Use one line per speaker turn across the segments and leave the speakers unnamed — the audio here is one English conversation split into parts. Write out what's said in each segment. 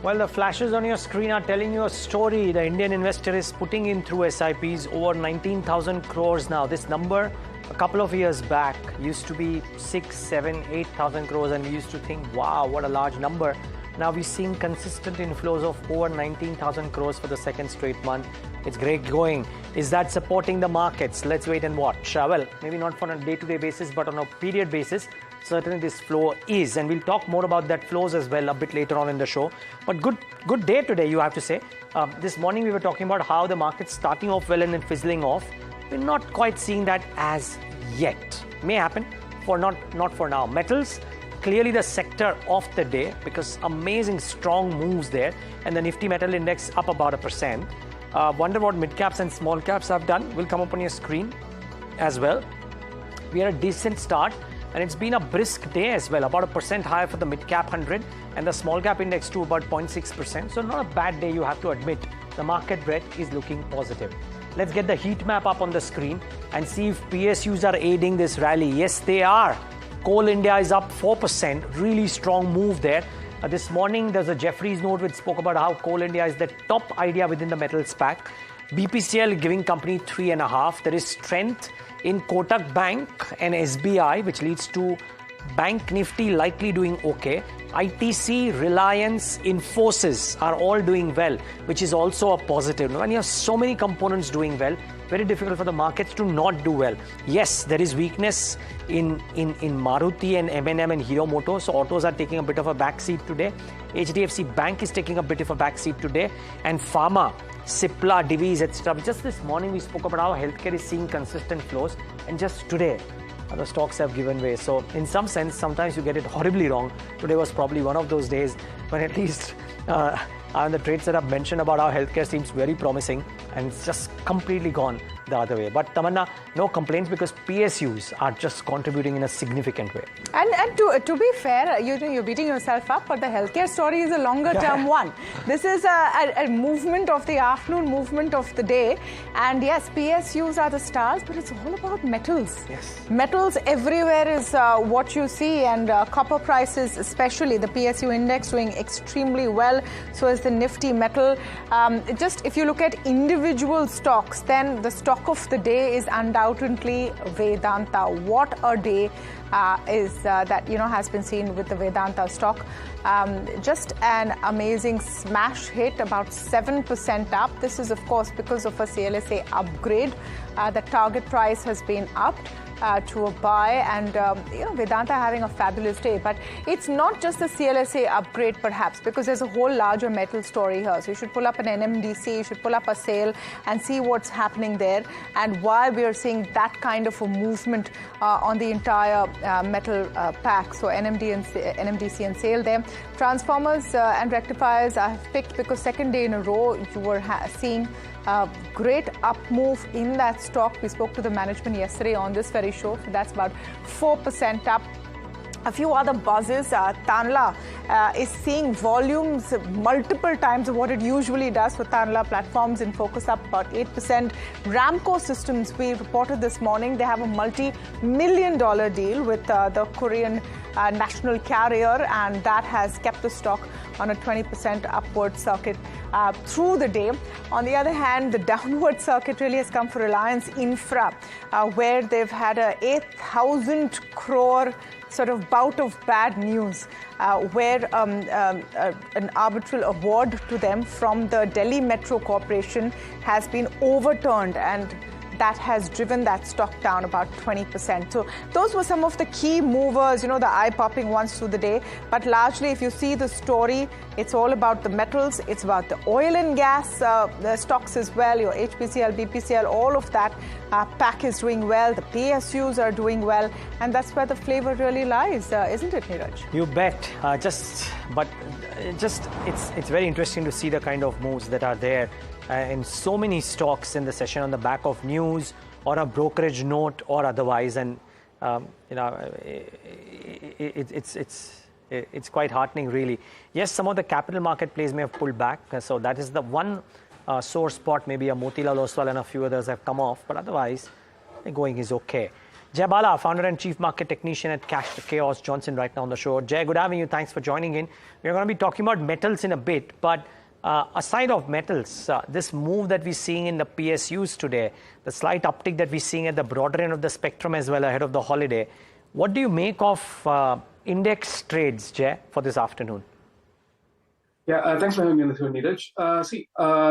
Well, the flashes on your screen are telling you a story. The Indian investor is putting in through SIPs over 19,000 crores now. This number a couple of years back used to be 6, 7, 8,000 crores, and we used to think, wow, what a large number. Now we're seeing consistent inflows of over 19,000 crores for the second straight month. It's great going. Is that supporting the markets? Let's wait and watch. Well, maybe not for a day-to-day basis, but on a period basis, certainly this flow is. And we'll talk more about that flows as well a bit later on in the show. But good day today, you have to say. This morning we were talking about how the market's starting off well and then fizzling off. We're not quite seeing that as yet. May happen, not for now. Metals, clearly the sector of the day because amazing strong moves there. And the Nifty Metal Index up about 1%. Wonder what mid caps and small caps have done. Will come up on your screen as well. We had a decent start and it's been a brisk day as well. About 1% higher for the mid cap 100 and the small cap index too, about 0.6%. So not a bad day, you have to admit. The market breadth is looking positive. Let's get the heat map up on the screen and see if PSUs are aiding this rally. Yes, they are. Coal India is up 4%. Really strong move there. This morning, there's a Jeffries note which spoke about how Coal India is the top idea within the metals pack. BPCL giving company 3.5. There is strength in Kotak Bank and SBI, which leads to Bank Nifty likely doing okay. ITC, Reliance, Infosys are all doing well, which is also a positive. When you have so many components doing well, very difficult for the markets to not do well. Yes, there is weakness in Maruti and M&M and Hero Motors. So autos are taking a bit of a backseat today. HDFC Bank is taking a bit of a backseat today. And Pharma, Cipla, Divi's, etc. Just this morning we spoke about how healthcare is seeing consistent flows. And just today, the stocks have given way. So in some sense, sometimes you get it horribly wrong. Today was probably one of those days when at least the trade setup mentioned about how healthcare seems very promising and it's just completely gone the other way. But Tamanna, no complaints because PSUs are just contributing in a significant way.
And to be fair, you're beating yourself up, but the healthcare story is a longer term one. This is a movement of the afternoon, movement of the day. And yes, PSUs are the stars, but it's all about metals.
Yes.
Metals everywhere is what you see, and copper prices, especially the PSU index, doing extremely well. So is the Nifty Metal. Just if you look at individual stocks, then the stock of the day is undoubtedly Vedanta. What a day that has been seen with the Vedanta stock. Just an amazing smash hit, about 7% up. This is of course because of a CLSA upgrade. The target price has been upped to a buy, and Vedanta having a fabulous day. But it's not just the CLSA upgrade perhaps, because there's a whole larger metal story here. So you should pull up an NMDC, you should pull up a sale and see what's happening there, and why we are seeing that kind of a movement on the entire metal pack. So NMDC and sale there. Transformers and rectifiers I have picked because second day in a row you were seeing a great up move in that stock. We spoke to the management yesterday on this very show. So that's about 4% up. A few other buzzes. Tanla is seeing volumes multiple times of what it usually does for Tanla platforms. In focus up about 8%. Ramco Systems, we reported this morning, they have a multi-million-dollar deal with the Korean national carrier, and that has kept the stock on a 20% upward circuit through the day. On the other hand, the downward circuit really has come for Reliance Infra, where they've had a 8,000 crore sort of bout of bad news, where an arbitral award to them from the Delhi Metro Corporation has been overturned, and that has driven that stock down about 20%. So those were some of the key movers, the eye-popping ones through the day. But largely, if you see the story, it's all about the metals. It's about the oil and gas the stocks as well, your HPCL, BPCL, all of that pack is doing well. The PSUs are doing well. And that's where the flavor really lies, isn't it, Niraj?
You bet. It's very interesting to see the kind of moves that are there in so many stocks in the session on the back of news or a brokerage note or otherwise, and it's quite heartening, really. Yes, some of the capital market plays may have pulled back, so that is the one sore spot. Maybe a Motilal Oswal and a few others have come off, but otherwise the going is okay. Jai Bala, founder and chief market technician at Cashthechaos, Johnson right now on the show. Jai, good having you. Thanks for joining in. We're going to be talking about metals in a bit, but aside of metals, this move that we're seeing in the PSUs today, the slight uptick that we're seeing at the broader end of the spectrum as well ahead of the holiday, what do you make of index trades, Jay, for this afternoon?
Yeah, thanks for having me on the show, Niraj.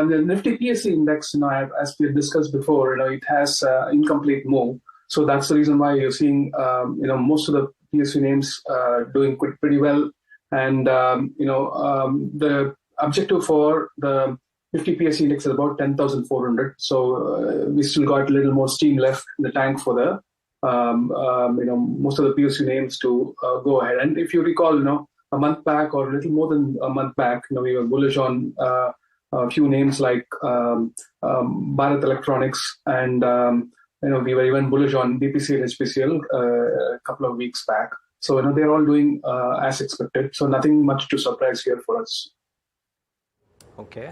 The Nifty PSC index, as we discussed before, it has incomplete move. So that's the reason why you're seeing, most of the PSU names doing pretty well. And, the objective for the Nifty PSC index is about 10,400. So we still got a little more steam left in the tank for the, most of the PSU names to go ahead. And if you recall, a month back or a little more than a month back, we were bullish on a few names like Bharat Electronics, and we were even bullish on BPC and HPCL a couple of weeks back. So they're all doing as expected. So nothing much to surprise here for us.
Okay,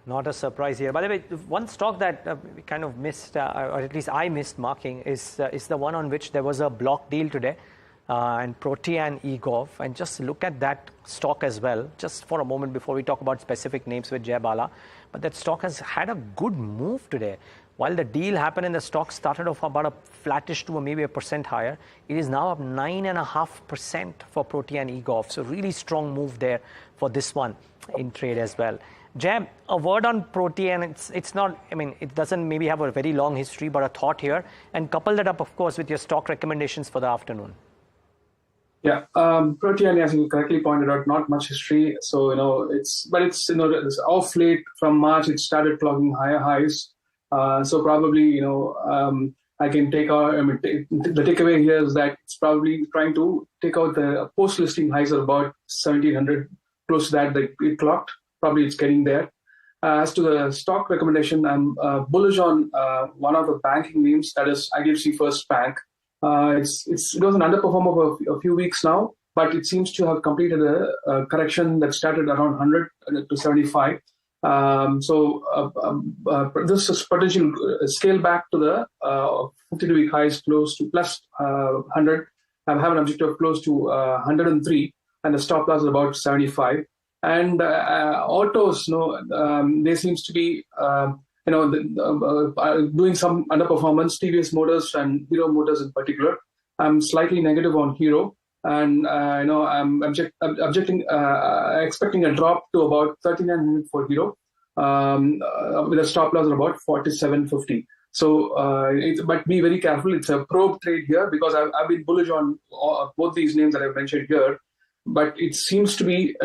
not a surprise here. By the way, one stock that we kind of missed, or at least I missed marking, is the one on which there was a block deal today. And Protean eGov, and just look at that stock as well, just for a moment before we talk about specific names with Jai Bala. But that stock has had a good move today. While the deal happened and the stock started off about a flattish to maybe a percent higher, it is now up 9.5% for Protean eGov. So really strong move there for this one in trade as well. Jai, a word on Protean. It's not, it doesn't maybe have a very long history, but a thought here, and couple that up, of course, with your stock recommendations for the afternoon.
Yeah, Protean, as you correctly pointed out, not much history. So, it's it's off late. From March, it started clocking higher highs. So probably, I can take out, the takeaway here is that it's probably trying to take out the post-listing highs of about 1,700, close to that it clocked. Probably it's getting there. As to the stock recommendation, I'm bullish on one of the banking names, that is IDFC First Bank. It was an underperformer for a few weeks now, but it seems to have completed a correction that started around 100 to 75. This is potential scale back to the 52-week highs close to plus 100. I have an objective of close to 103, and the stop loss is about 75. And autos, they seems to be doing some underperformance. TVS Motors and Hero Motors in particular. I'm slightly negative on Hero, and I'm expecting a drop to about 1,300 for Hero, with a stop loss of about 47.50. So, but be very careful. It's a probe trade here because I've been bullish on both these names that I've mentioned here, but it seems to be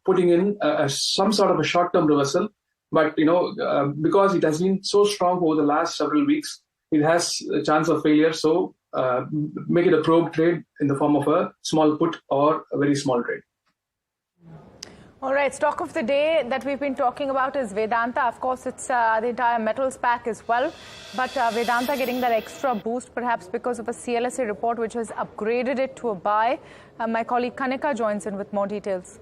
putting in some sort of a short-term reversal. But, because it has been so strong over the last several weeks, it has a chance of failure. So make it a probe trade in the form of a small put or a very small trade.
All right, stock of the day that we've been talking about is Vedanta. Of course, it's the entire metals pack as well. But Vedanta getting that extra boost perhaps because of a CLSA report which has upgraded it to a buy. My colleague Kanika joins in with more details.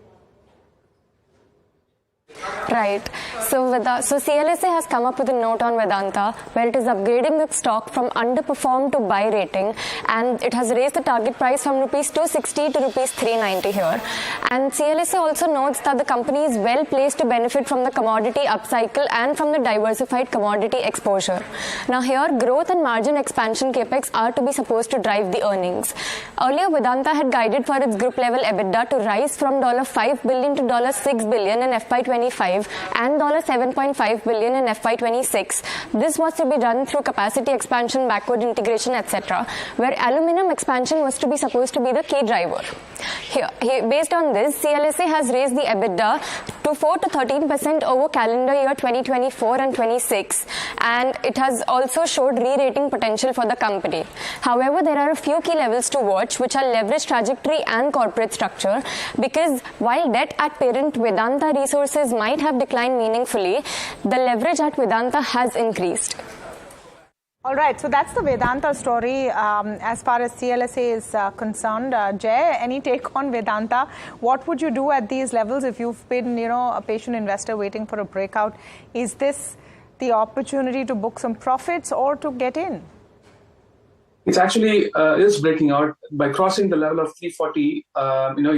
Right. So CLSA has come up with a note on Vedanta where it is upgrading the stock from underperform to buy rating, and it has raised the target price from rupees 260 to rupees 390 here. And CLSA also notes that the company is well placed to benefit from the commodity upcycle and from the diversified commodity exposure. Now here, growth and margin expansion capex are to be supposed to drive the earnings. Earlier, Vedanta had guided for its group level EBITDA to rise from $5 billion to $6 billion in FY25 and $7.5 billion in FY26. This was to be done through capacity expansion, backward integration, etc., where aluminum expansion was to be supposed to be the key driver. Here, based on this, CLSA has raised the EBITDA to 4 to 13% over calendar year 2024 and 26, and it has also showed re-rating potential for the company. However, there are a few key levels to watch, which are leverage trajectory and corporate structure, because while debt at parent Vedanta Resources might have declined meaningfully, the leverage at Vedanta has increased.
All right, so that's the Vedanta story as far as CLSA is concerned. Jay, any take on Vedanta? What would you do at these levels if you've been, a patient investor waiting for a breakout? Is this the opportunity to book some profits or to get in?
It's actually is breaking out by crossing the level of 340.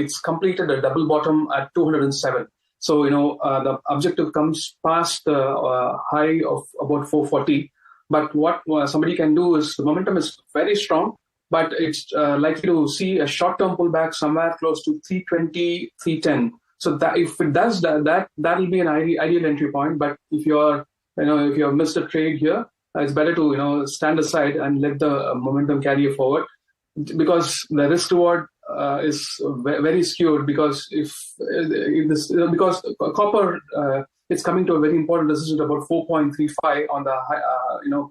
It's completed a double bottom at 207. So, the objective comes past the high of about 440. But what somebody can do is the momentum is very strong, but it's likely to see a short-term pullback somewhere close to 320, 310. So that if it does that will be an ideal entry point. But if if you have missed a trade here, it's better to stand aside and let the momentum carry you forward, because the risk reward is very skewed. Because because copper. It's coming to a very important decision about 4.35 on the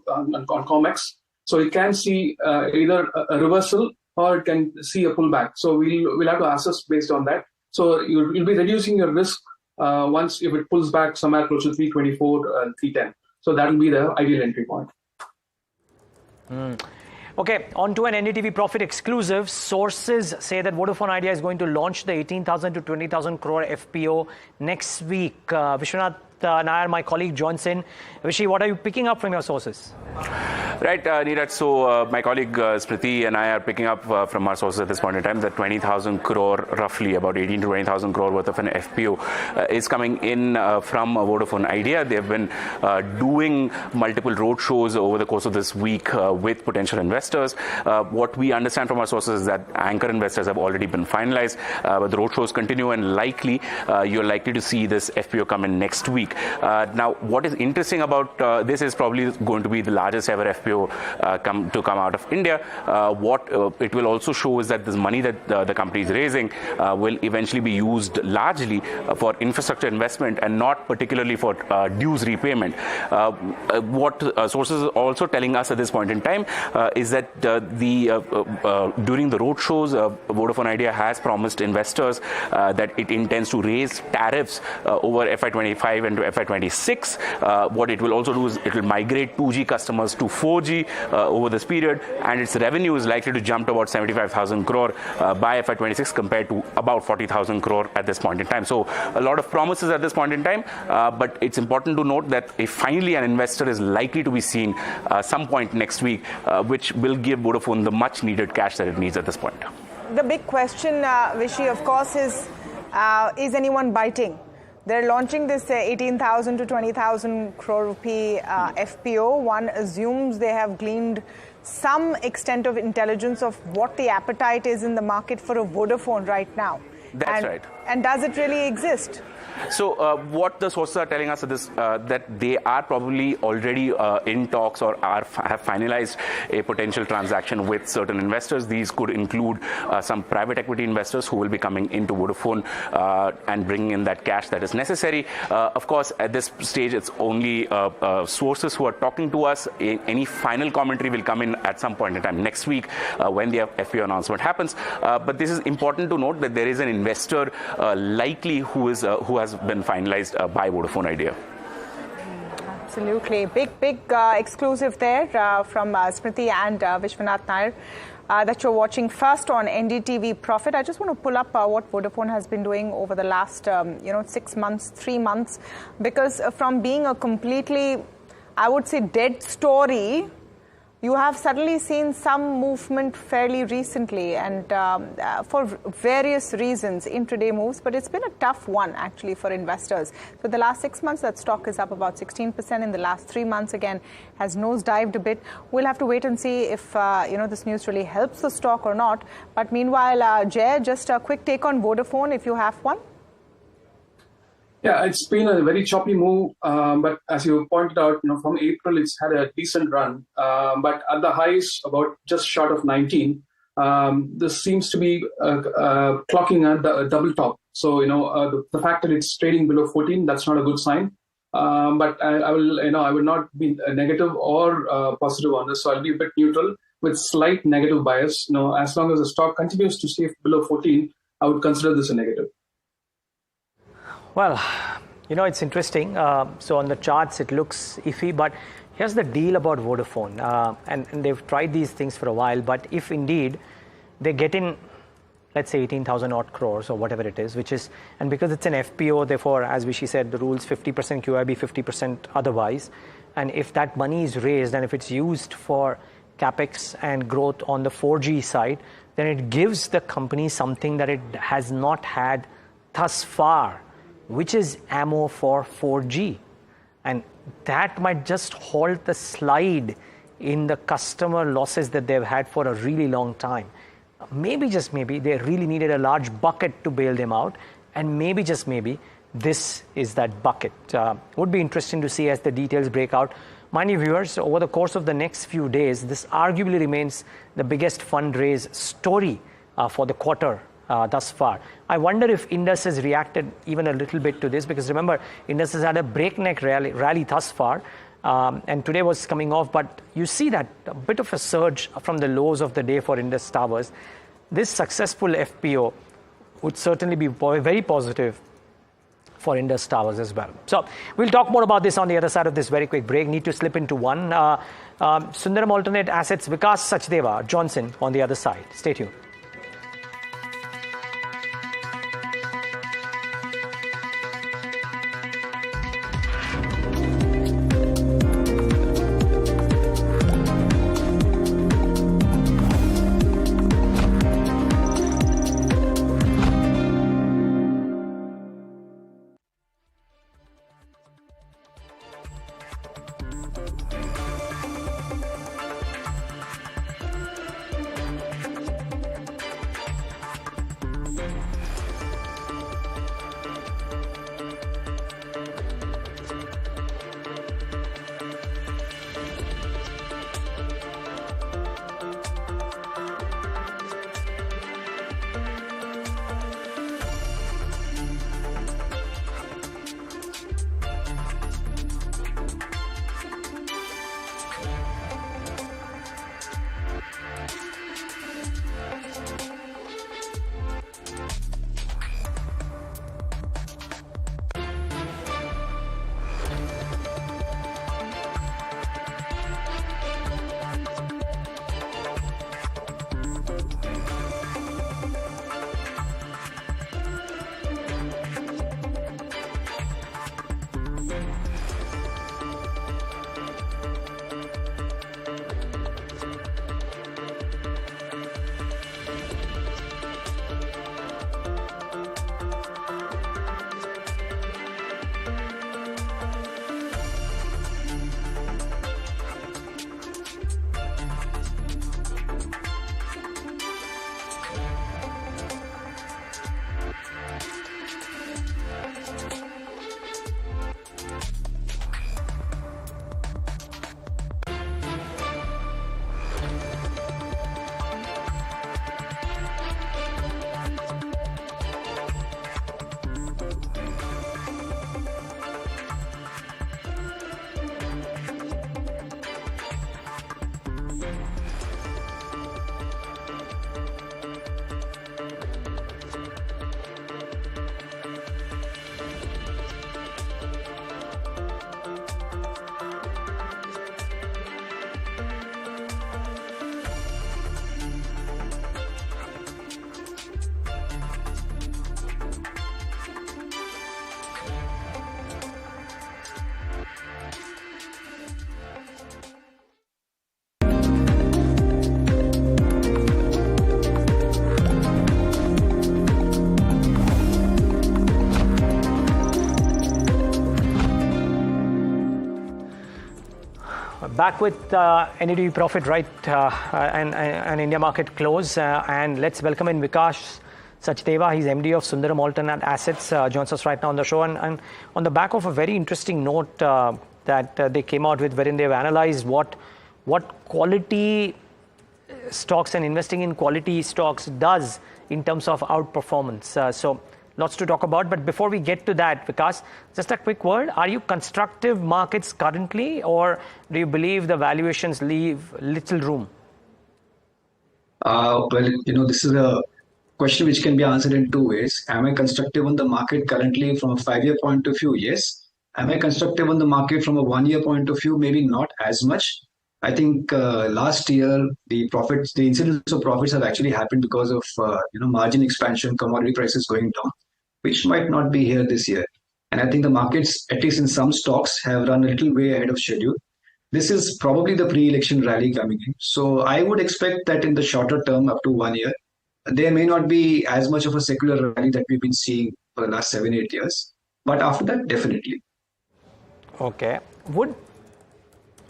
on COMEX. So it can see either a reversal or it can see a pullback. So we'll have to assess based on that. So you'll be reducing your risk once if it pulls back somewhere close to 324, 310. So that will be the ideal entry point.
Okay, on to an NDTV Profit exclusive. Sources say that Vodafone Idea is going to launch the 18,000 to 20,000 crore FPO next week. Vishwanath Nair, my colleague, joins in. Vishy, what are you picking up from your sources?
Right, Niraj. So my colleague Smriti and I are picking up from our sources at this point in time that 20,000 crore, roughly about 18 to 20,000 crore worth of an FPO is coming in from Vodafone Idea. They have been doing multiple road shows over the course of this week with potential investors. What we understand from our sources is that anchor investors have already been finalized, but the road shows continue, and likely you're likely to see this FPO come in next week. Now, what is interesting about this is probably going to be the largest ever FPO come out of India. What it will also show is that this money that the company is raising will eventually be used largely for infrastructure investment and not particularly for dues repayment. What sources are also telling us at this point in time is that during the road shows, Vodafone Idea has promised investors that it intends to raise tariffs over FY25 and to FY26. What it will also do is it will migrate 2G customers to 4G over this period, and its revenue is likely to jump to about 75,000 crore by FY26 compared to about 40,000 crore at this point in time. So a lot of promises at this point in time, but it's important to note that if finally an investor is likely to be seen some point next week, which will give Vodafone the much needed cash that it needs at this point.
The big question, Vishy, of course, is anyone biting? They're launching this 18,000 to 20,000 crore rupee FPO. One assumes they have gleaned some extent of intelligence of what the appetite is in the market for a Vodafone right now.
That's right.
And does it really exist?
So what the sources are telling us is that they are probably already in talks or have finalized a potential transaction with certain investors. These could include some private equity investors who will be coming into Vodafone and bringing in that cash that is necessary. Of course, at this stage, it's only sources who are talking to us. Any final commentary will come in at some point in time next week when the FPO announcement happens. But this is important to note that there is an investor likely who has been finalized by Vodafone Idea?
Absolutely. Big exclusive there from Smriti and Vishwanath Nair. That you're watching first on NDTV Profit. I just want to pull up what Vodafone has been doing over the last 6 months, 3 months, because from being a completely, I would say, dead story, you have suddenly seen some movement fairly recently, and for various reasons, intraday moves, but it's been a tough one actually for investors. So the last 6 months, that stock is up about 16%. In the last 3 months, again, has nosedived a bit. We'll have to wait and see if this news really helps the stock or not. But meanwhile, Jay, just a quick take on Vodafone, if you have one.
Yeah, it's been a very choppy move, but as you pointed out, from April it's had a decent run, but at the highs about just short of 19. This seems to be clocking at the double top. So the fact that it's trading below 14, that's not a good sign. But I will not be negative or positive on this. So I'll be a bit neutral with slight negative bias. As long as the stock continues to stay below 14, I would consider this a negative.
Well, it's interesting. So on the charts, it looks iffy, but here's the deal about Vodafone. And they've tried these things for a while, but if indeed they get in, let's say 18,000 odd crores or whatever it is, and because it's an FPO, therefore, as Vishy said, the rules 50% QIB, 50% otherwise. And if that money is raised and if it's used for capex and growth on the 4G side, then it gives the company something that it has not had thus far, which is ammo for 4G. And that might just halt the slide in the customer losses that they've had for a really long time. Maybe, just maybe, they really needed a large bucket to bail them out. And maybe, just maybe, this is that bucket. Would be interesting to see as the details break out. Mind you, viewers, over the course of the next few days, this arguably remains the biggest fundraise story for the quarter thus far. I wonder if Indus has reacted even a little bit to this, because remember, Indus has had a breakneck rally thus far, and today was coming off, but you see that a bit of a surge from the lows of the day for Indus Towers. This successful FPO would certainly be very positive for Indus Towers as well. So we'll talk more about this on the other side of this very quick break. Need to slip into one. Sundaram Alternate Assets, Vikaas, Sachdeva, Johnson on the other side. Stay tuned. Back with NDTV Profit, right, and India market close. And let's welcome in Vikaas Sachdeva. He's MD of Sundaram Alternate Assets, joins us right now on the show. And on the back of a very interesting note that they came out with, wherein they've analyzed what quality stocks and investing in quality stocks does in terms of outperformance. So lots to talk about. But before we get to that, Vikaas, just a quick word. Are you constructive markets currently, or do you believe the valuations leave little room?
Well, this is a question which can be answered in two ways. Am I constructive on the market currently from a 5-year point of view? Yes. Am I constructive on the market from a 1-year point of view? Maybe not as much. I think last year the incidence of profits have actually happened because of margin expansion, commodity prices going down, which might not be here this year. And I think the markets, at least in some stocks, have run a little way ahead of schedule. This is probably the pre-election rally coming in. So I would expect that in the shorter term, up to 1 year, there may not be as much of a secular rally that we've been seeing for the last 7-8 years. But after that, definitely.
Okay.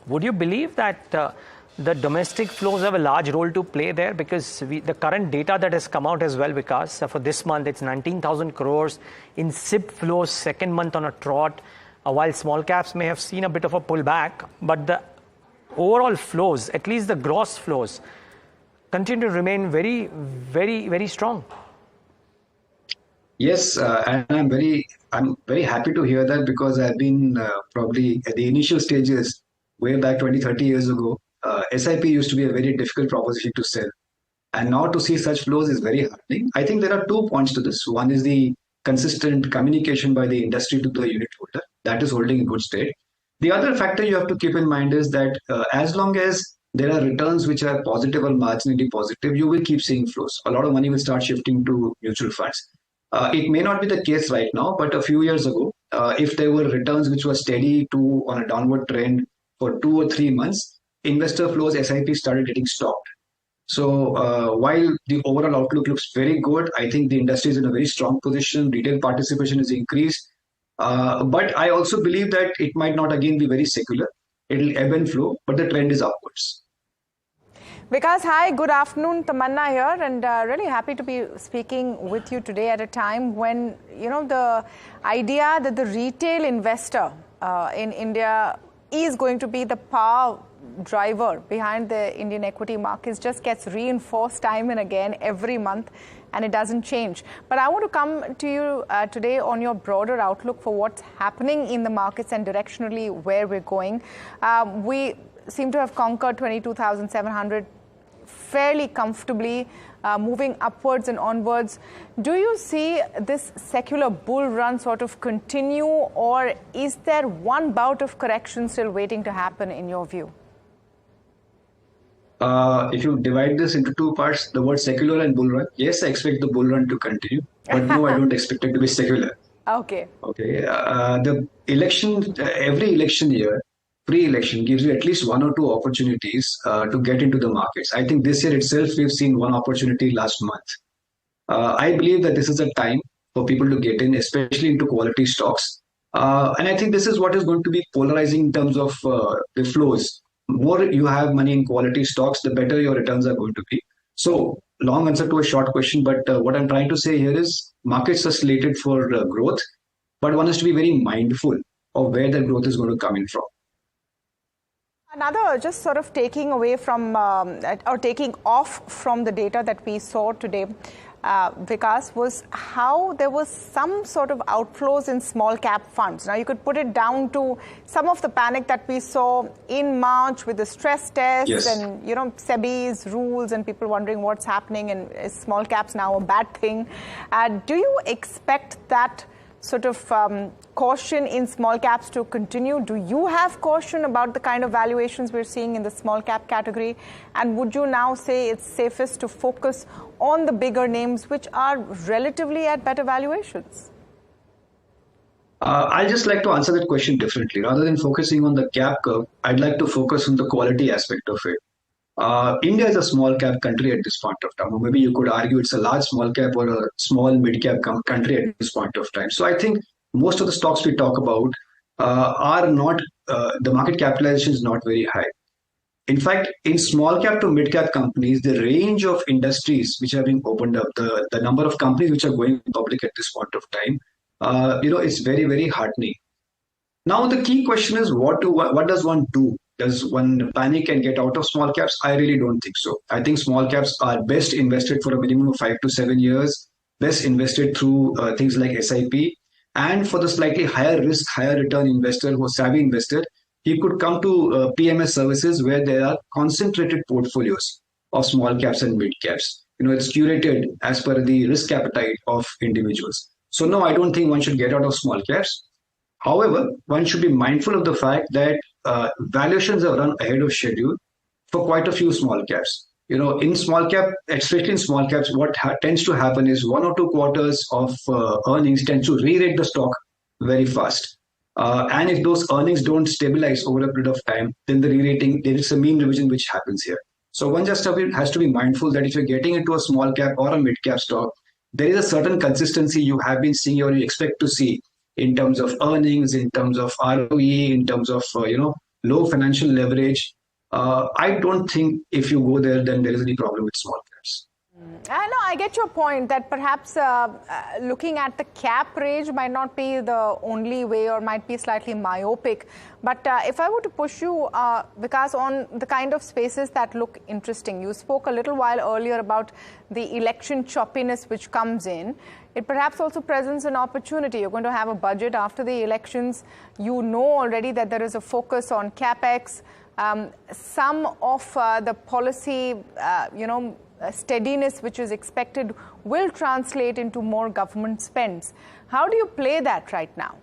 Would you believe that the domestic flows have a large role to play there? Because the current data that has come out as well, Vikaas, for this month, it's 19,000 crores in SIP flows, second month on a trot. While small caps may have seen a bit of a pullback, but the overall flows, at least the gross flows, continue to remain very, very, very strong. Yes,
and I'm very happy to hear that, because I've been probably at the initial stages way back 20-30 years ago. SIP used to be a very difficult proposition to sell, and now to see such flows is very heartening. I think there are 2 points to this. One is the consistent communication by the industry to the unit holder. That is holding in good state. The other factor you have to keep in mind is that as long as there are returns which are positive or marginally positive, you will keep seeing flows. A lot of money will start shifting to mutual funds. It may not be the case right now, but a few years ago, if there were returns which were steady to on a downward trend for 2 or 3 months, investor flows, SIP started getting stopped. So while the overall outlook looks very good, I think the industry is in a very strong position. Retail participation is increased. But I also believe that it might not again be very secular. It will ebb and flow, but the trend is upwards.
Vikaas, hi, good afternoon. Tamanna here, and really happy to be speaking with you today at a time when, the idea that the retail investor in India is going to be the power driver behind the Indian equity markets just gets reinforced time and again every month, and it doesn't change. But I want to come to you today on your broader outlook for what's happening in the markets and directionally where we're going. We seem to have conquered 22,700 fairly comfortably, moving upwards and onwards. Do you see this secular bull run sort of continue, or is there one bout of correction still waiting to happen in your view?
If you divide this into 2 parts, the word secular and bull run, yes, I expect the bull run to continue, but no, I don't expect it to be secular.
Okay.
The election, every election year, pre-election gives you at least 1 or 2 opportunities to get into the markets. I think this year itself, we've seen 1 opportunity last month. I believe that this is a time for people to get in, especially into quality stocks. And I think this is what is going to be polarizing in terms of the flows. More you have money in quality stocks, the better your returns are going to be. So, long answer to a short question, but what I'm trying to say here is markets are slated for growth, but one has to be very mindful of where that growth is going to come in from.
Another, just sort of taking away from or taking off from the data that we saw today, Vikaas, was how there was some sort of outflows in small cap funds. Now, you could put it down to some of the panic that we saw in March with the stress tests, yes, and, SEBI's rules and people wondering what's happening, and is small caps now a bad thing? Do you expect that sort of caution in small caps to continue? Do you have caution about the kind of valuations we're seeing in the small cap category? And would you now say it's safest to focus on the bigger names which are relatively at better valuations?
I'd just like to answer that question differently. Rather than focusing on the cap curve, I'd like to focus on the quality aspect of it. India is a small cap country at this point of time. Or maybe you could argue it's a large small cap or a small mid cap country at this point of time. So I think most of the stocks we talk about are not the market capitalization is not very high. In fact, in small cap to mid cap companies, the range of industries which are being opened up, the number of companies which are going public at this point of time, it's very, very heartening. Now, the key question is what does one do? Does one panic and get out of small caps? I really don't think so. I think small caps are best invested for a minimum of 5 to 7 years, best invested through things like SIP. And for the slightly higher risk, higher return investor who is savvy investor, he could come to PMS services where there are concentrated portfolios of small caps and mid caps. It's curated as per the risk appetite of individuals. So no, I don't think one should get out of small caps. However, one should be mindful of the fact that valuations have run ahead of schedule for quite a few small caps. In small cap, especially in small caps, what tends to happen is 1 or 2 quarters of earnings tend to re-rate the stock very fast. And if those earnings don't stabilize over a period of time, then the re-rating, there is a mean revision which happens here. So one just has to be mindful that if you're getting into a small cap or a mid cap stock, there is a certain consistency you have been seeing or you expect to see in terms of earnings, in terms of ROE, in terms of low financial leverage. I don't think if you go there, then there is any problem with small caps.
I get your point that perhaps looking at the cap range might not be the only way or might be slightly myopic. But if I were to push you, Vikaas, on the kind of spaces that look interesting, you spoke a little while earlier about the election choppiness which comes in. It perhaps also presents an opportunity. You're going to have a budget after the elections. You know already that there is a focus on capex. Some of the policy, steadiness which is expected will translate into more government spends. How do you play that right now?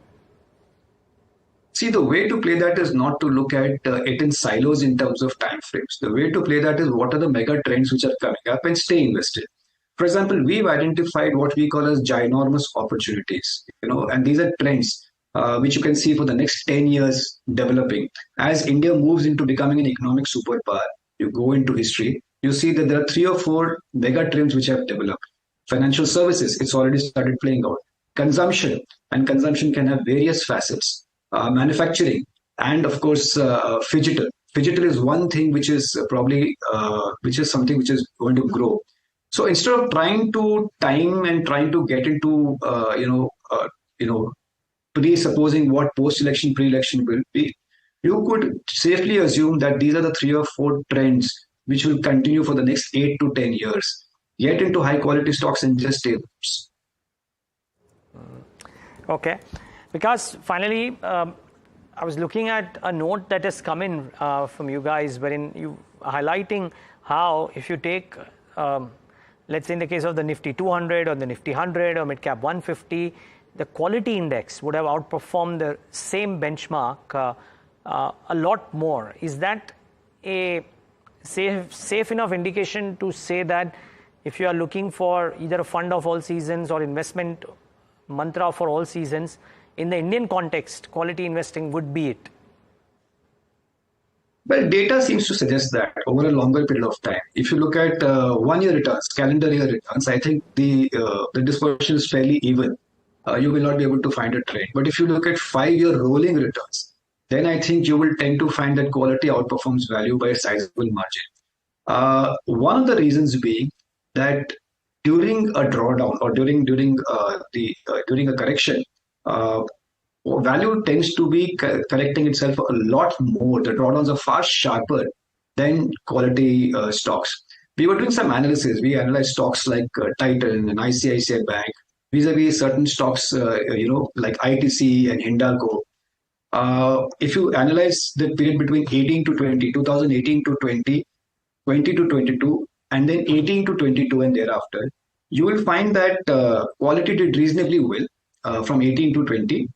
See, the way to play that is not to look at it in silos in terms of time frames. The way to play that is what are the mega trends which are coming up and stay invested. For example, we've identified what we call as ginormous opportunities, and these are trends which you can see for the next 10 years developing. As India moves into becoming an economic superpower, you go into history, you see that there are 3 or 4 mega trends which have developed. Financial services, it's already started playing out. Consumption, and consumption can have various facets. Manufacturing, and of course, phygital. Phygital is one thing which is probably, which is something which is going to grow. So instead of trying to time and trying to get into, presupposing what post-election, pre-election will be, you could safely assume that these are the 3 or 4 trends which will continue for the next 8 to 10 years. Get into high-quality stocks and just stay.
Okay. Because finally, I was looking at a note that has come in from you guys, wherein you are highlighting how if you take, let's say in the case of the Nifty 200 or the Nifty 100 or mid-cap 150, the quality index would have outperformed the same benchmark a lot more. Is that a safe enough indication to say that if you are looking for either a fund of all seasons or investment mantra for all seasons, in the Indian context, quality investing would be it?
Well, data seems to suggest that over a longer period of time. If you look at 1 year returns, calendar year returns, I think the dispersion is fairly even. You will not be able to find a trend. But if you look at 5-year rolling returns, then I think you will tend to find that quality outperforms value by a sizable margin. One of the reasons being that during a drawdown or during a correction, value tends to be correcting itself a lot more. The drawdowns are far sharper than quality stocks. We were doing some analysis. We analyzed stocks like Titan and ICICI Bank vis-a-vis certain stocks, like ITC and Hindalco. If you analyze the period between 18 to 20, 2018 to 20, 20 to 22, and then 18 to 22 and thereafter, you will find that quality did reasonably well from 18 to 20.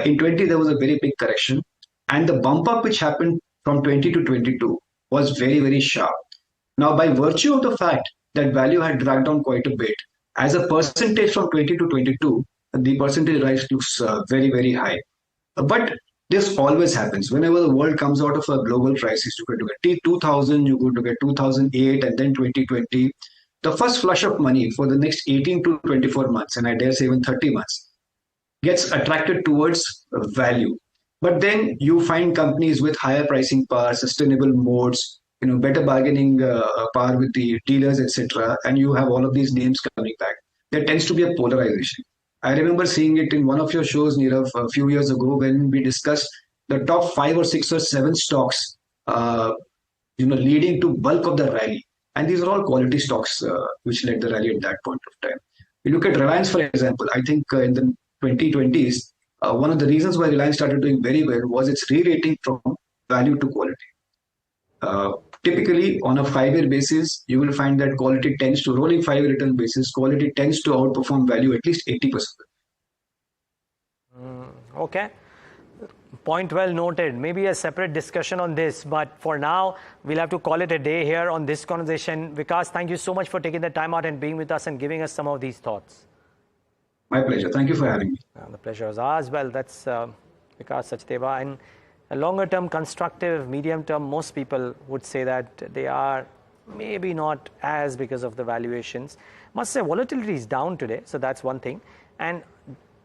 In 20, there was a very big correction. And the bump up which happened from 20 to 22 was very, very sharp. Now, by virtue of the fact that value had dragged down quite a bit, as a percentage from 20 to 22, the percentage rise looks very, very high. But this always happens. Whenever the world comes out of a global crisis, you go to get T2000, you go to get 2008, and then 2020. The first flush of money for the next 18 to 24 months, and I dare say even 30 months, gets attracted towards value. But then you find companies with higher pricing power, sustainable modes, better bargaining power with the dealers, etc. And you have all of these names coming back. There tends to be a polarization. I remember seeing it in one of your shows, Nirav, a few years ago when we discussed the top 5 or 6 or 7 stocks, leading to bulk of the rally. And these are all quality stocks which led the rally at that point of time. We look at Reliance, for example. I think in the 2020s, one of the reasons why Reliance started doing very well was its re-rating from value to quality. Typically, on a 5-year basis, you will find that quality tends to, rolling 5-year return basis, quality tends to outperform value at least 80%.
Okay. Point well noted. Maybe a separate discussion on this, but for now, we'll have to call it a day here on this conversation. Vikaas, thank you so much for taking the time out and being with us and giving us some of these thoughts.
My pleasure. Thank you for having me.
The pleasure is ours. Well, that's Vikaas Sachdeva. And a longer term, constructive, medium term, most people would say that they are maybe not as because of the valuations. Must say volatility is down today, so that's one thing. And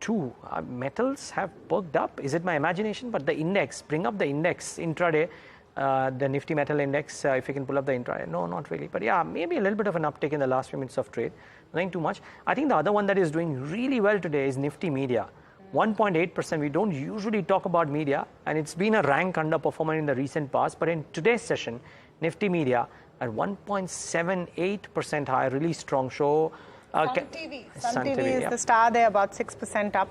two, metals have perked up. Is it my imagination? But the index, bring up the index intraday, the Nifty Metal Index, if you can pull up the intraday. No, not really. But yeah, maybe a little bit of an uptick in the last few minutes of trade. Nothing too much. I think the other one that is doing really well today is Nifty Media. 1.8%. We don't usually talk about media, and it's been a rank underperformer in the recent past. But in today's session, Nifty Media at 1.78% high, really strong show.
Sun TV is the star there, about 6% up.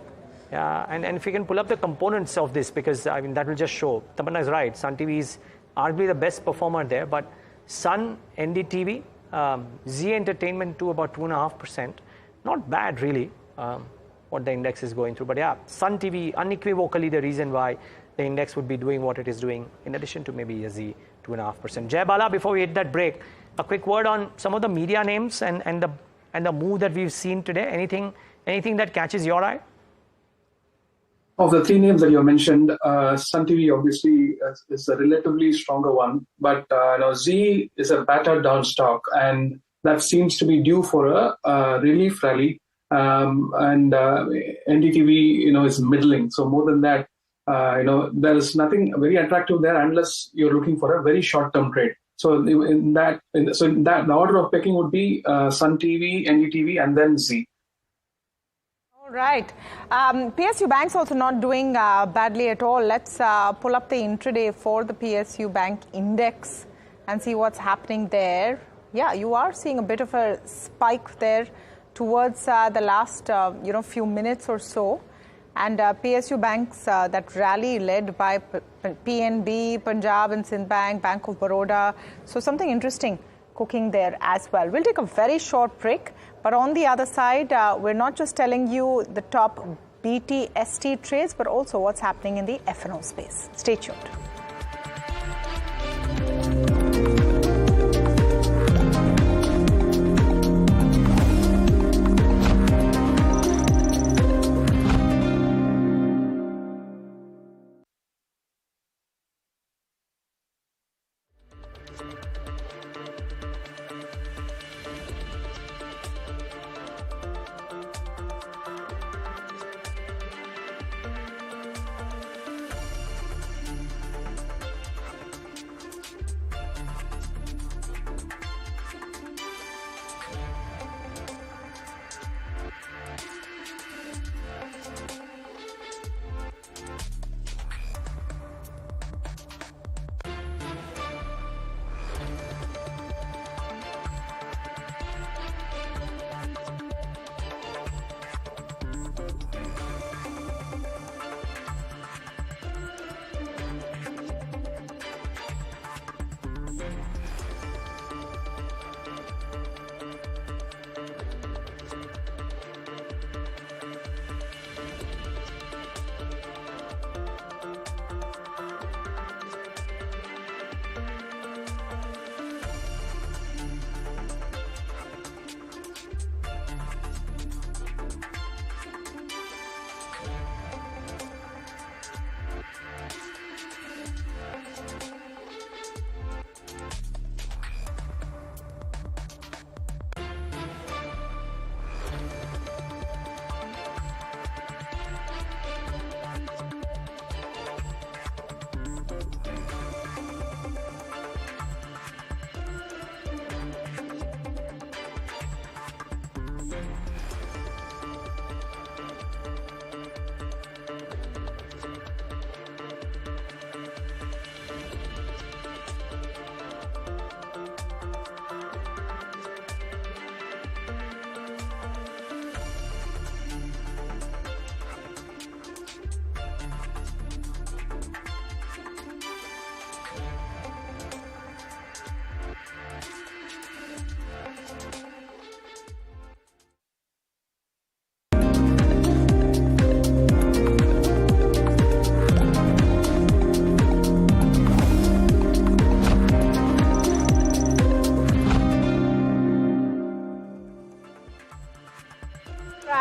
Yeah, and if you can pull up the components of this, because I mean that will just show. Tamanna is right. Sun TV is arguably the best performer there, but Sun, NDTV, Z Entertainment to about 2.5%. Not bad really, what the index is going through. But yeah, Sun TV unequivocally the reason why the index would be doing what it is doing, in addition to maybe a Z 2.5%. Jai Bala, before we hit that break, a quick word on some of the media names and the move that we've seen today. Anything that catches your eye?
Of the 3 names that you mentioned, Sun TV obviously is a relatively stronger one, but Z is a battered down stock, and that seems to be due for a relief rally. And NDTV, is middling. So more than that, there is nothing very attractive there unless you're looking for a very short-term trade. So in that, the order of pecking would be Sun TV, NDTV, and then Z.
All right. PSU Bank's also not doing badly at all. Let's pull up the intraday for the PSU Bank index and see what's happening there. Yeah, you are seeing a bit of a spike there towards the last few minutes or so. And PSU Banks, that rally led by PNB, Punjab and Sindh Bank, Bank of Baroda. So something interesting cooking there as well. We'll take a very short break. But on the other side, we're not just telling you the top BTST trades, but also what's happening in the F&O space. Stay tuned.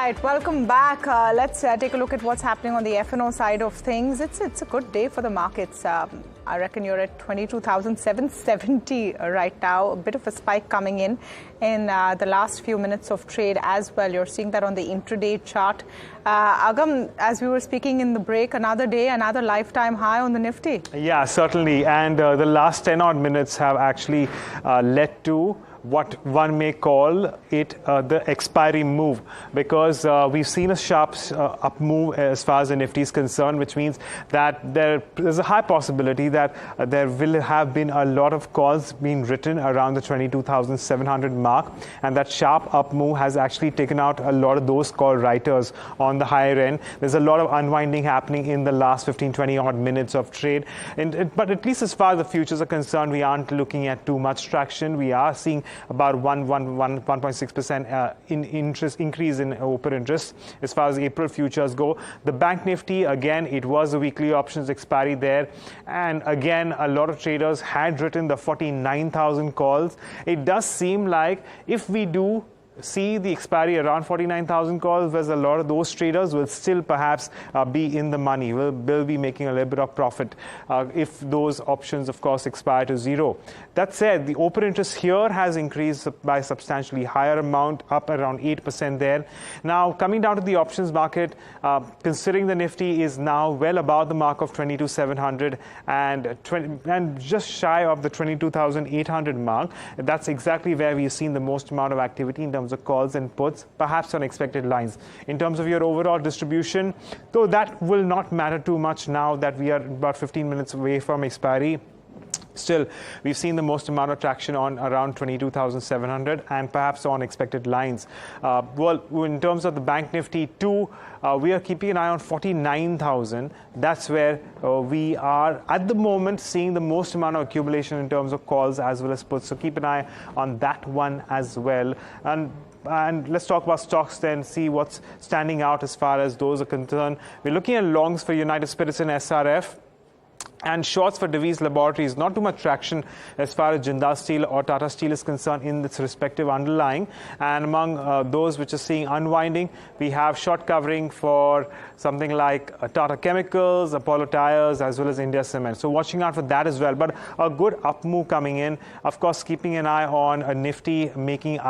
right, welcome back. Let's take a look at what's happening on the F&O side of things. It's a good day for the markets. I reckon you're at 22,770 right now. A bit of a spike coming in the last few minutes of trade as well. You're seeing that on the intraday chart. Agam, as we were speaking in the break, another day, another lifetime high on the Nifty.
Yeah, certainly. And the last 10 odd minutes have actually led to what one may call it the expiry move, because we've seen a sharp up move as far as the Nifty is concerned, which means that there's a high possibility that there will have been a lot of calls being written around the 22,700 mark, and that sharp up move has actually taken out a lot of those call writers on the higher end. There's a lot of unwinding happening in the last 15-20 odd minutes of trade, but at least as far as the futures are concerned, we aren't looking at too much traction. We are seeing about 1.6% in interest increase in open interest as far as April futures go. The Bank Nifty, again, it was a weekly options expiry there, and again a lot of traders had written the 49,000 calls. It does seem like if we do see the expiry around 49,000 calls, whereas a lot of those traders will still perhaps be in the money, will be making a little bit of profit if those options, of course, expire to zero. That said, the open interest here has increased by a substantially higher amount, up around 8% there. Now, coming down to the options market, considering the Nifty is now well above the mark of 22,700 and just shy of the 22,800 mark, that's exactly where we've seen the most amount of activity in terms of calls and puts, perhaps on expected lines. In terms of your overall distribution, though that will not matter too much now that we are about 15 minutes away from expiry, still, we've seen the most amount of traction on around 22,700 and perhaps on expected lines. Well, in terms of the Bank Nifty too, we are keeping an eye on 49,000. That's where we are at the moment seeing the most amount of accumulation in terms of calls as well as puts. So keep an eye on that one as well. And let's talk about stocks then, see what's standing out as far as those are concerned. We're looking at longs for United Spirits and SRF. And shorts for Divi's Laboratories, not too much traction as far as Jindal Steel or Tata Steel is concerned in its respective underlying. And among those which are seeing unwinding, we have short covering for something like Tata Chemicals, Apollo Tyres, as well as India Cement. So watching out for that as well. But a good up move coming in. Of course, keeping an eye on a Nifty making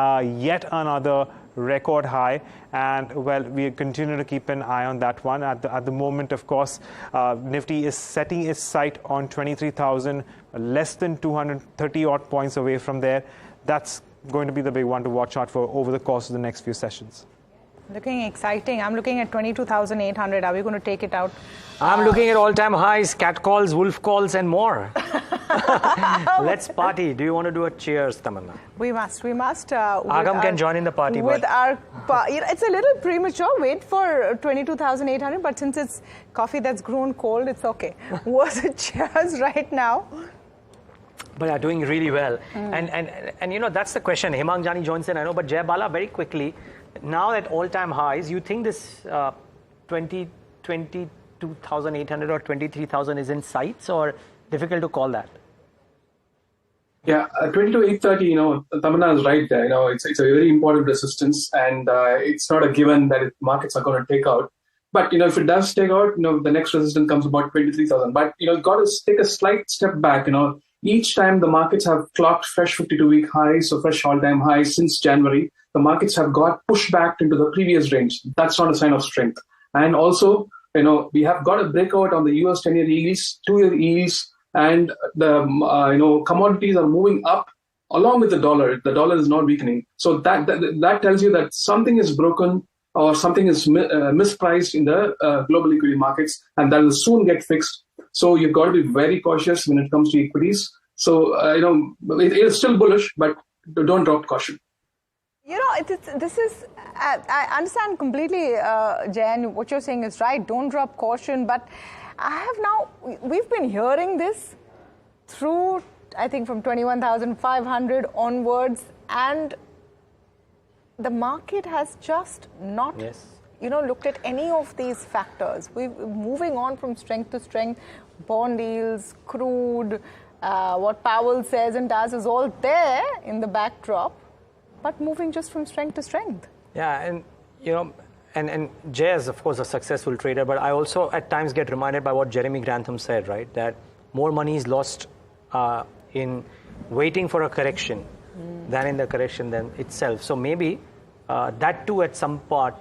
yet another record high, and well, we continue to keep an eye on that one. At the moment, of course, Nifty is setting its sight on 23,000, less than 230 odd points away from there. That's going to be the big one to watch out for over the course of the next few sessions.
Looking exciting. I'm looking at 22,800. Are we going to take it out?
I'm looking at all-time highs, cat calls, wolf calls, and more. Let's party. Do you want to do a cheers, Tamanna?
We must.
Agam can join in the party.
It's a little premature. Wait for 22,800. But since it's coffee that's grown cold, it's okay. Was it cheers right now?
But are doing really well. And you know, that's the question. Hemang, Jani joins in, I know. But Jai Bala, very quickly, now at all-time highs, you think this 22,800 or 23,000 is in sights, or difficult to call that?
Yeah, 22,830, you know, Tamanna is right there. You know, it's a very important resistance, and it's not a given that markets are going to take out. But, you know, if it does take out, you know, the next resistance comes about 23,000. But, you know, you've got to take a slight step back, you know. Each time the markets have clocked fresh 52-week highs, so fresh all-time highs since January, the markets have got pushed back into the previous range. That's not a sign of strength. And also, you know, we have got a breakout on the US 10-year yields, 2-year yields, and the commodities are moving up along with the dollar. The dollar is not weakening. So that tells you that something is broken or something is mispriced in the global equity markets, and that will soon get fixed. So you've got to be very cautious when it comes to equities. So, it is still bullish, but don't drop caution.
You know, I understand completely, Jan, what you're saying is right. Don't drop caution. But we've been hearing this through, I think, from 21,500 onwards. And the market has just not, looked at any of these factors. We're moving on from strength to strength. Bond yields, crude, what Powell says and does is all there in the backdrop, but moving just from strength to strength.
Yeah, and, you know, and Jay is, of course, a successful trader, but I also at times get reminded by what Jeremy Grantham said, right? That more money is lost in waiting for a correction than in the correction then itself. So maybe that too at some part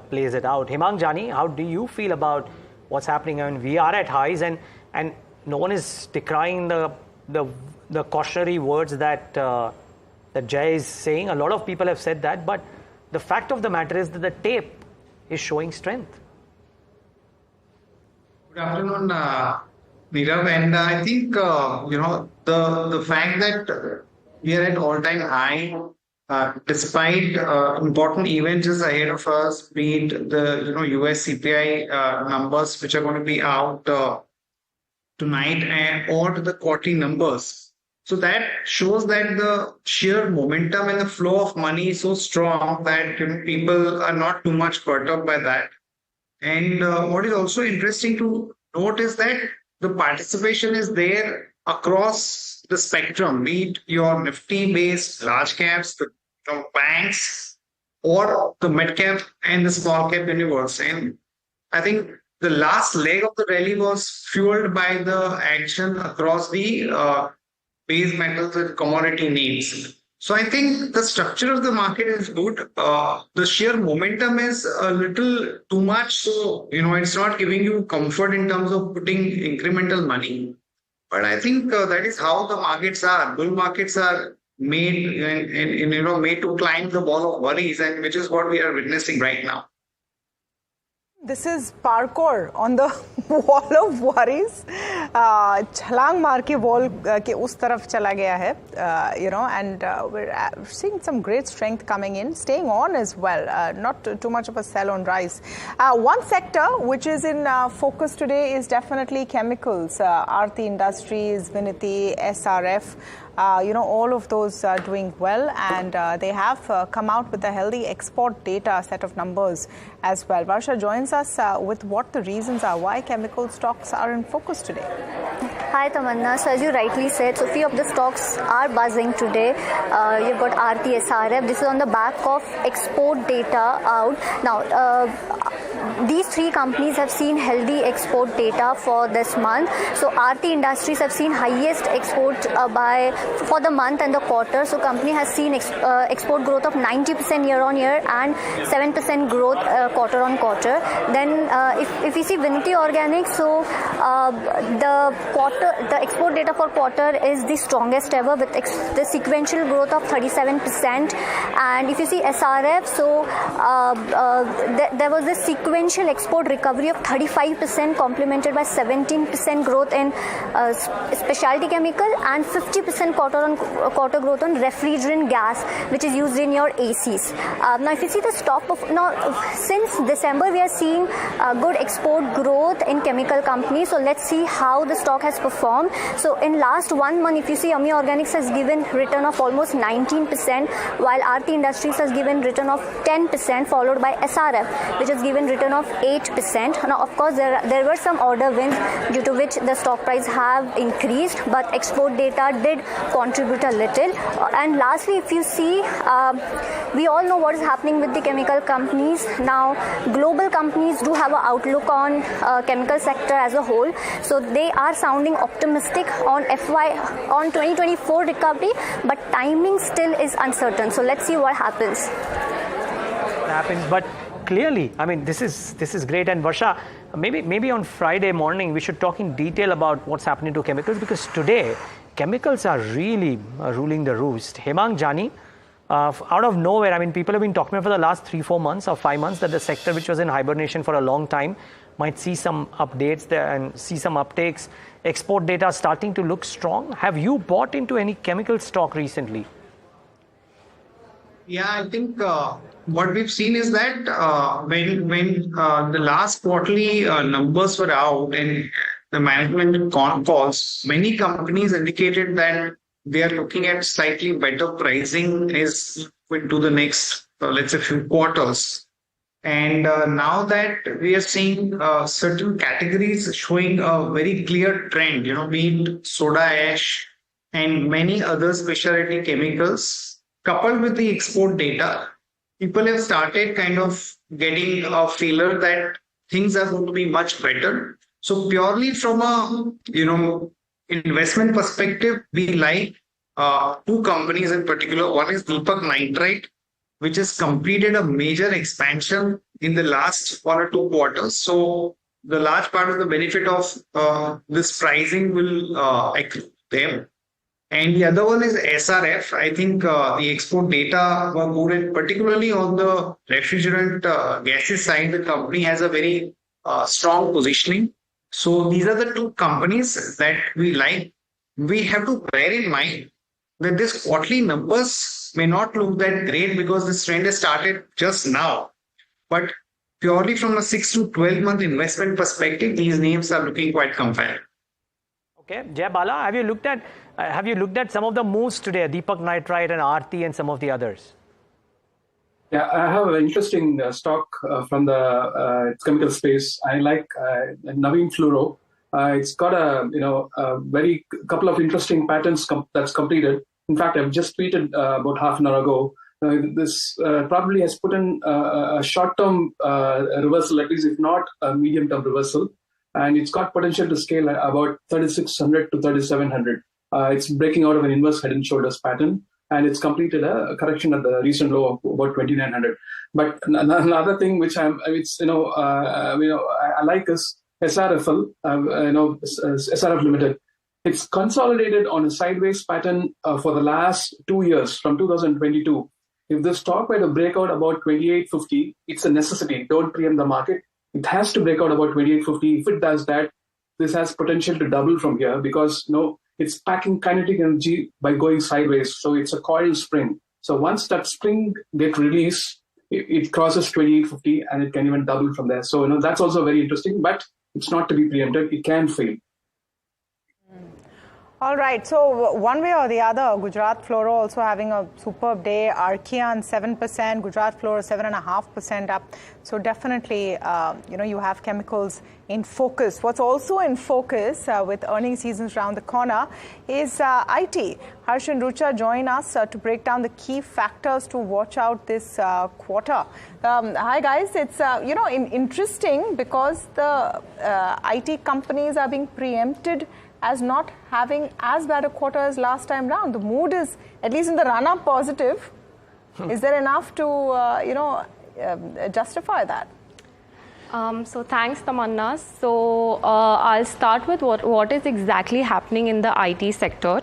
plays it out. Hemang, Jani, how do you feel about what's happening? I mean, we are at highs and no one is decrying the cautionary words that Jay is saying. A lot of people have said that, but the fact of the matter is that the tape is showing strength.
Good afternoon, Nirav. And I think, the fact that we are at all-time high, despite important events ahead of us, be it the US CPI numbers, which are going to be out tonight, or the quarterly numbers. So that shows that the sheer momentum and the flow of money is so strong that people are not too much perturbed by that. And what is also interesting to note is that the participation is there across the spectrum, be it your Nifty-based large caps, the banks, or the mid cap and the small cap universe. And I think the last leg of the rally was fueled by the action across the base metals and commodity names. So I think the structure of the market is good. The sheer momentum is a little too much. So, it's not giving you comfort in terms of putting incremental money. But I think that is how the markets are. Bull markets are made made to climb the wall of worries, and which is what we are witnessing right now.
This is parkour on the wall of worries. Chhalang maar ke wall ke us taraf chala gaya hai, and we're seeing some great strength coming in, staying on as well. Not too much of a sell on rise. One sector which is in focus today is definitely chemicals. Aarti Industries, Vinity, SRF. All of those are doing well, and they have come out with a healthy export data set of numbers as well. Varsha joins us with what the reasons are why chemical stocks are in focus today.
Hi Tamanna. So as you rightly said, so few of the stocks are buzzing today. You've got Aarti, SRF. This is on the back of export data out. Now, these three companies have seen healthy export data for this month. So Aarti Industries have seen highest export for the month and the quarter. So company has seen export growth of 90% year on year and 7% growth quarter on quarter. Then if we see Vinity Organics, so the export data for quarter is the strongest ever with the sequential growth of 37%. And if you see SRF, so there was this sequential export recovery of 35% complemented by 17% growth in specialty chemical and 50% quarter-on-quarter growth on refrigerant gas, which is used in your ACs. Now, if you see the stock since December, we are seeing good export growth in chemical companies. So let's see how the stock has performed. So in last 1 month, if you see, Ami Organics has given return of almost 19%, while Aarti Industries has given return of 10%, followed by SRF, which has given return of 8%. Now, of course, there were some order wins due to which the stock price have increased, but export data did contribute a little. And lastly, if you see, we all know what is happening with the chemical companies. Now, global companies do have an outlook on chemical sector as a whole. So they are sounding optimistic on 2024 recovery, but timing still is uncertain. So let's see what happens.
But clearly, I mean, this is great. And Varsha, maybe on Friday morning we should talk in detail about what's happening to chemicals, because today chemicals are really ruling the roost. Hemang, Jani, out of nowhere, I mean, people have been talking for the last 3-4 months or 5 months that the sector, which was in hibernation for a long time, might see some updates there and see some uptakes. Export data starting to look strong. Have you bought into any chemical stock recently?
Yeah, I think what we've seen is that when the last quarterly numbers were out and the management con calls, many companies indicated that they are looking at slightly better pricing as into the next, let's say, few quarters. And now that we are seeing certain categories showing a very clear trend, be it soda ash and many other specialty chemicals, coupled with the export data, people have started kind of getting a feeler that things are going to be much better. So purely from a, investment perspective, we like two companies in particular. One is Deepak Nitrite, which has completed a major expansion in the last 1 or 2 quarters. So the large part of the benefit of this pricing will accrue them. And the other one is SRF. I think the export data were good, particularly on the refrigerant gases side. The company has a very strong positioning. So these are the two companies that we like. We have to bear in mind that this quarterly numbers may not look that great because this trend has started just now. But purely from a 6 to 12 month investment perspective, these names are looking quite compelling.
Okay, Jai Bala, have you looked at some of the moves today, Deepak Nitrite and Aarti and some of the others?
Yeah, I have an interesting stock from the chemical space. I like Navin Fluoro. It's got a very couple of interesting patents that's completed. In fact, I've just tweeted about half an hour ago. This probably has put in a short-term reversal, at least if not a medium-term reversal. And it's got potential to scale at about 3,600 to 3,700. It's breaking out of an inverse head and shoulders pattern, and it's completed a correction at the recent low of about 2,900. But another thing which I like is SRFL, SRF Limited. It's consolidated on a sideways pattern for the last 2 years, from 2022. If the stock were to break out about 2850, it's a necessity. Don't preempt the market. It has to break out about 2850. If it does that, this has potential to double from here because it's packing kinetic energy by going sideways. So it's a coiled spring. So once that spring gets released, it crosses 2850 and it can even double from there. So that's also very interesting, but it's not to be preempted. It can fail.
All right, so one way or the other, Gujarat Fluoro also having a superb day. Archean 7%, Gujarat Fluoro 7.5% up. So definitely, you have chemicals in focus. What's also in focus with earnings seasons around the corner is IT. Harsh and Rucha join us to break down the key factors to watch out this quarter. Hi guys, it's interesting because the IT companies are being preempted as not having as bad a quarter as last time round. The mood is, at least in the run-up, positive. Is there enough to, justify that?
So thanks, Tamanna. So I'll start with what is exactly happening in the IT sector.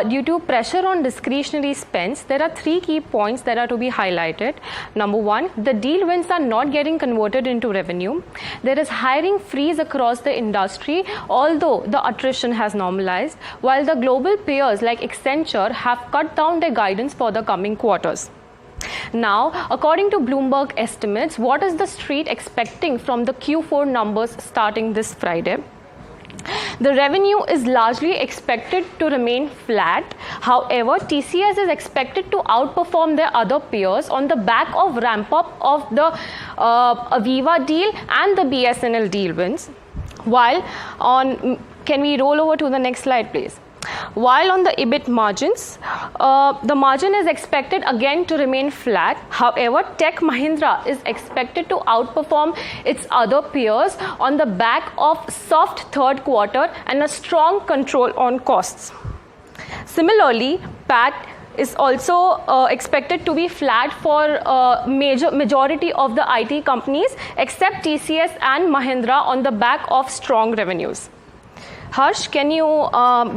Due to pressure on discretionary spends, there are 3 key points that are to be highlighted. Number 1, the deal wins are not getting converted into revenue. There is hiring freeze across the industry, although the attrition has normalized, while the global peers like Accenture have cut down their guidance for the coming quarters. Now, according to Bloomberg estimates, what is the street expecting from the Q4 numbers starting this Friday? The revenue is largely expected to remain flat. However, TCS is expected to outperform their other peers on the back of ramp-up of the Aviva deal and the BSNL deal wins. While can we roll over to the next slide, please? While on the EBIT margins, the margin is expected again to remain flat. However, Tech Mahindra is expected to outperform its other peers on the back of soft third quarter and a strong control on costs. Similarly, PAT is also expected to be flat for majority of the IT companies except TCS and Mahindra on the back of strong revenues. Harsh, can you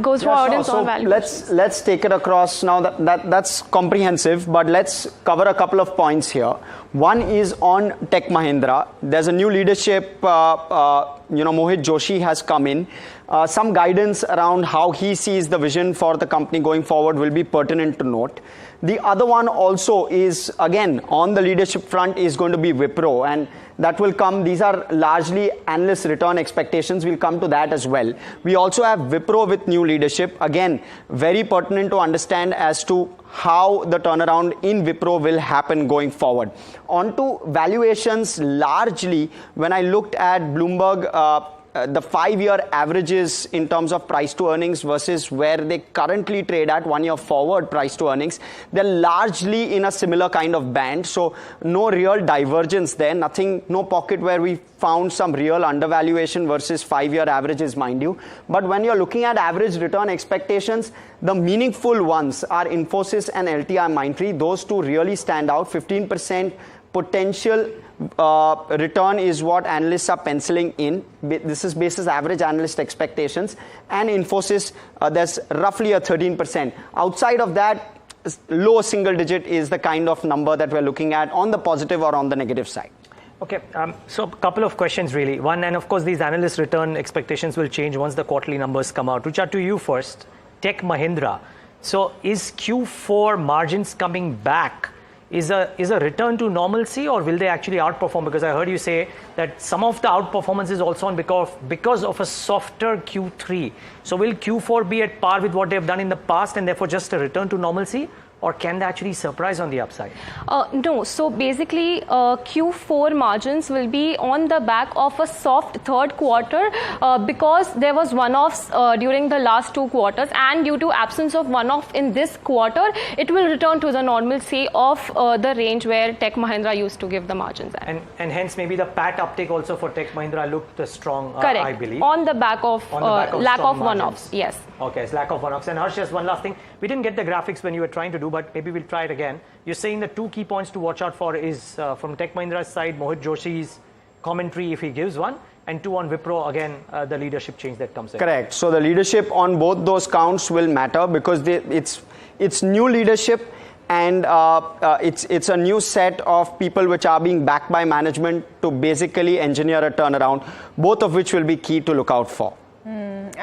go through our audience on value?
Let's take it across now. That's comprehensive, but let's cover a couple of points here. One is on Tech Mahindra. There's a new leadership. Mohit Joshi has come in. Some guidance around how he sees the vision for the company going forward will be pertinent to note. The other one also is, again, on the leadership front is going to be Wipro, and that will come. These are largely analyst return expectations. We'll come to that as well. We also have Wipro with new leadership. Again, very pertinent to understand as to how the turnaround in Wipro will happen going forward. On to valuations, largely, when I looked at Bloomberg the 5-year averages in terms of price to earnings versus where they currently trade at 1 year forward price to earnings, they're largely in a similar kind of band. So no real divergence there, no pocket where we found some real undervaluation versus 5-year averages, mind you. But when you're looking at average return expectations, the meaningful ones are Infosys and LTIMindtree. Those two really stand out. 15% potential return is what analysts are penciling in. This is basis average analyst expectations. And Infosys, there's roughly a 13%. Outside of that, low single digit is the kind of number that we're looking at on the positive or on the negative side.
Okay, so a couple of questions really. One, and of course these analyst return expectations will change once the quarterly numbers come out. Rucha, to you first. Tech Mahindra. So is Q4 margins coming back? Is a return to normalcy, or will they actually outperform? Because I heard you say that some of the outperformance is also on because of a softer Q3. So will Q4 be at par with what they've done in the past and therefore just a return to normalcy? Or can they actually surprise on the upside?
No. So basically, Q4 margins will be on the back of a soft third quarter because there was one-offs during the last 2 quarters, and due to absence of one-off in this quarter, it will return to the normalcy of the range where Tech Mahindra used to give the margins at.
And hence maybe the PAT uptake also for Tech Mahindra looked strong,
correct,
I believe.
On the back of lack of one-offs, yes.
Okay, it's lack of one-offs. And Harsh, just one last thing. We didn't get the graphics when you were trying to do, but maybe we'll try it again. You're saying the 2 key points to watch out for is from Tech Mahindra's side, Mohit Joshi's commentary if he gives one, and 2 on Wipro, again, the leadership change that comes in.
Correct. So the leadership on both those counts will matter because it's new leadership, and it's a new set of people which are being backed by management to basically engineer a turnaround, both of which will be key to look out for.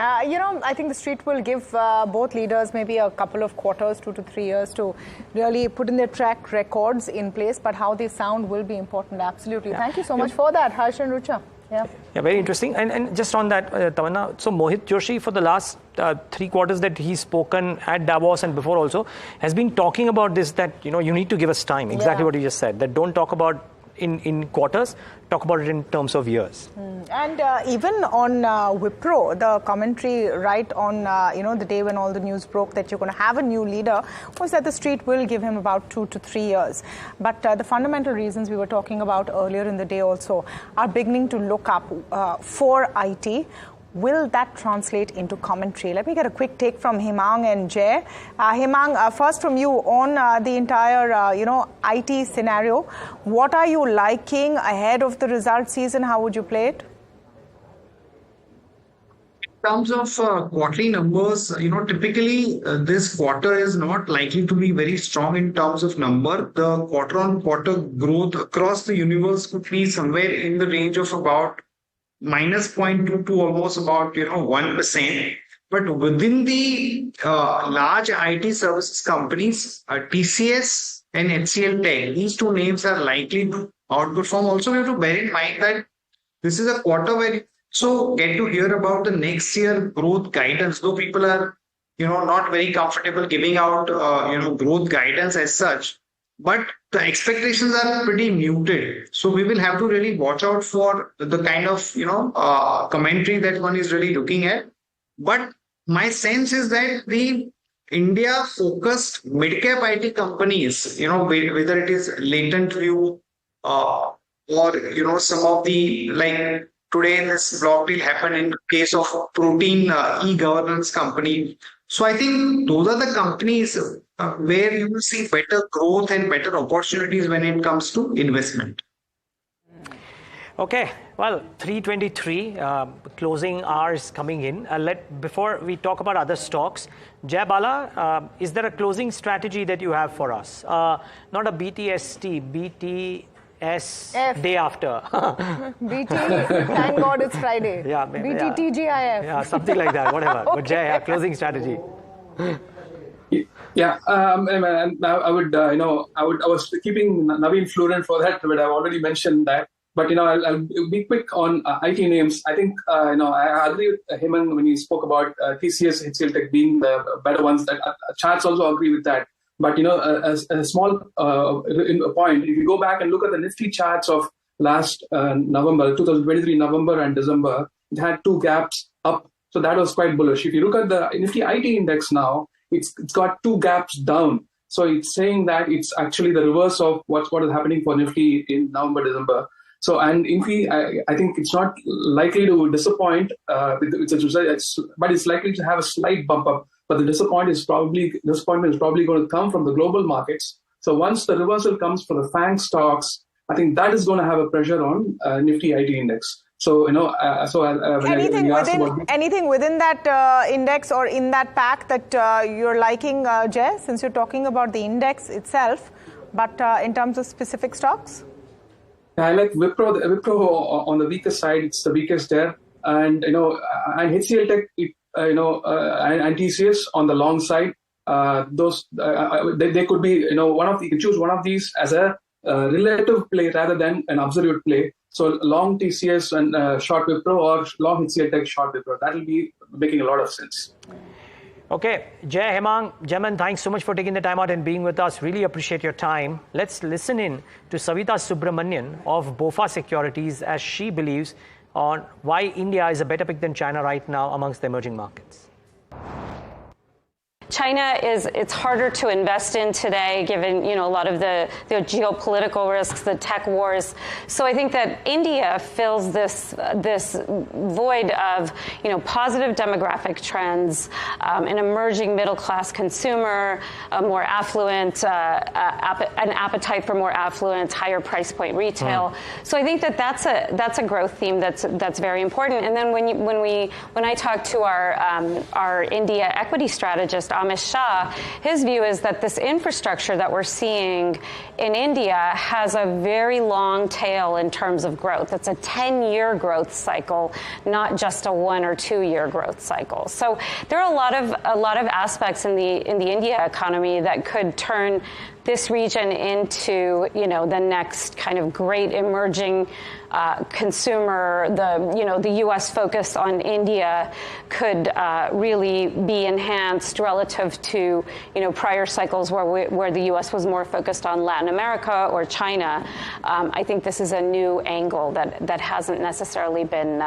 I think the street will give both leaders maybe a couple of quarters, 2 to 3 years to really put in their track records in place, but how they sound will be important, absolutely. Yeah. Thank you so much for that, Harsh and Rucha. Yeah,
very interesting. And just on that, Tamanna, so Mohit Joshi for the last 3 quarters that he's spoken at Davos and before also has been talking about this, that, you need to give us time, exactly what you just said, that don't talk about in quarters, talk about it in terms of years.
And even on Wipro, the commentary right on the day when all the news broke that you're going to have a new leader was that the street will give him about 2 to 3 years. But the fundamental reasons we were talking about earlier in the day also are beginning to look up for IT. Will that translate into commentary? Let me get a quick take from Hemang and Jay. Hemang, first from you on the entire, IT scenario. What are you liking ahead of the result season? How would you play it?
In terms of quarterly numbers, typically this quarter is not likely to be very strong in terms of number. The quarter-on-quarter growth across the universe could be somewhere in the range of about -0.2 to almost about 1%. But within the large IT services companies, TCS and HCL Tech, these 2 names are likely to outperform. Also, we have to bear in mind that this is a quarter where you also get to hear about the next year growth guidance, though people are not very comfortable giving out growth guidance as such. But the expectations are pretty muted. So we will have to really watch out for the kind of, commentary that one is really looking at. But my sense is that the India-focused mid-cap IT companies, whether it is Latent View or, some of the, like today this block deal happened in case of Protein e-governance company. So I think those are the companies where you will see better growth and better opportunities when it comes to investment.
Okay, well, 3:23 closing hours coming in. Before we talk about other stocks, Jai Bala, is there a closing strategy that you have for us? Not a BTST, BTS day after.
BT, thank God it's Friday.
Yeah,
BTTGIF.
Yeah, something like that, whatever. Okay. But Jai, closing strategy.
Yeah, I was keeping Naveen fluent for that, but I've already mentioned that. But I'll be quick on IT names. I think I agree with Hemang when he spoke about TCS, HCL Tech being the better ones. That charts also agree with that. But a small point, if you go back and look at the Nifty charts of last November, 2023 November and December, it had two gaps up. So that was quite bullish. If you look at the Nifty IT index now, it's got two gaps down. So it's saying that it's actually the reverse of what is happening for Nifty in November, December. So, and Nifty, I think it's not likely to disappoint, but it's likely to have a slight bump up. But the disappointment is probably going to come from the global markets. So once the reversal comes for the FANG stocks, I think that is going to have a pressure on Nifty IT index. So,
anything within that index or in that pack that you're liking, Jay, since you're talking about the index itself, but in terms of specific stocks?
I like Wipro. Wipro on the weaker side, it's the weakest there. And, and HCL Tech, and TCS on the long side. They could be, you can choose one of these as a relative play rather than an absolute play. So long TCS and short Wipro, or long HCL Tech, short Wipro. That will be making a lot of sense.
Okay, Jay, Hemang, Jaman, thanks so much for taking the time out and being with us. Really appreciate your time. Let's listen in to Savita Subramanian of BofA Securities as she believes on why India is a better pick than China right now amongst the emerging markets.
China it's harder to invest in today, given a lot of the geopolitical risks, the tech wars. So I think that India fills this void of positive demographic trends, an emerging middle class consumer, a more affluent, an appetite for more affluent, higher price point retail. So I think that that's a growth theme that's very important. And then when I talk to our India equity strategist, Amish Shah, his view is that this infrastructure that we're seeing in India has a very long tail in terms of growth. It's a 10-year growth cycle, not just a 1 or 2 year growth cycle. So there are a lot of aspects in the India economy that could turn this region into the next kind of great emerging consumer. The U.S. focus on India could really be enhanced relative to prior cycles where the U.S. was more focused on Latin America or China. I think this is a new angle that hasn't necessarily been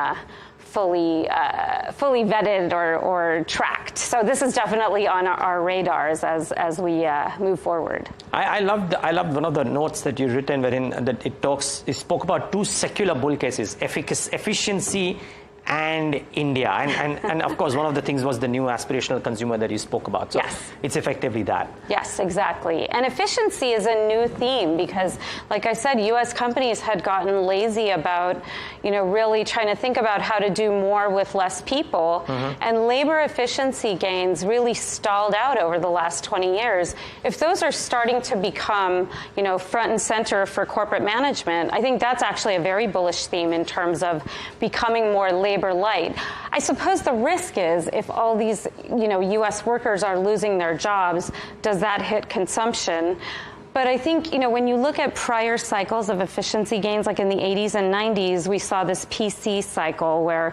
fully vetted or tracked. So this is definitely on our radars as we move forward.
I loved one of the notes that you written wherein that it spoke about two secular bull cases: efficiency and India. And of course, one of the things was the new aspirational consumer that you spoke about. So yes. It's effectively that.
Yes, exactly. And efficiency is a new theme because, like I said, U.S. companies had gotten lazy about, really trying to think about how to do more with less people. Mm-hmm. And labor efficiency gains really stalled out over the last 20 years. If those are starting to become, front and center for corporate management, I think that's actually a very bullish theme in terms of becoming more labor light. I suppose the risk is if all these, U.S. workers are losing their jobs, does that hit consumption? But I think, when you look at prior cycles of efficiency gains, like in the 80s and 90s, we saw this PC cycle where,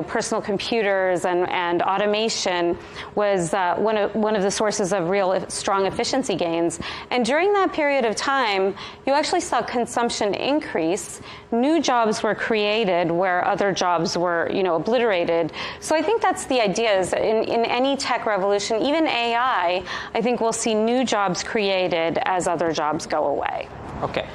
personal computers and automation was one of the sources of real strong efficiency gains. And during that period of time, you actually saw consumption increase. New jobs were created where other jobs were, obliterated. So I think that's the idea is in any tech revolution, even AI, I think we'll see new jobs created as other jobs go away.
Okay.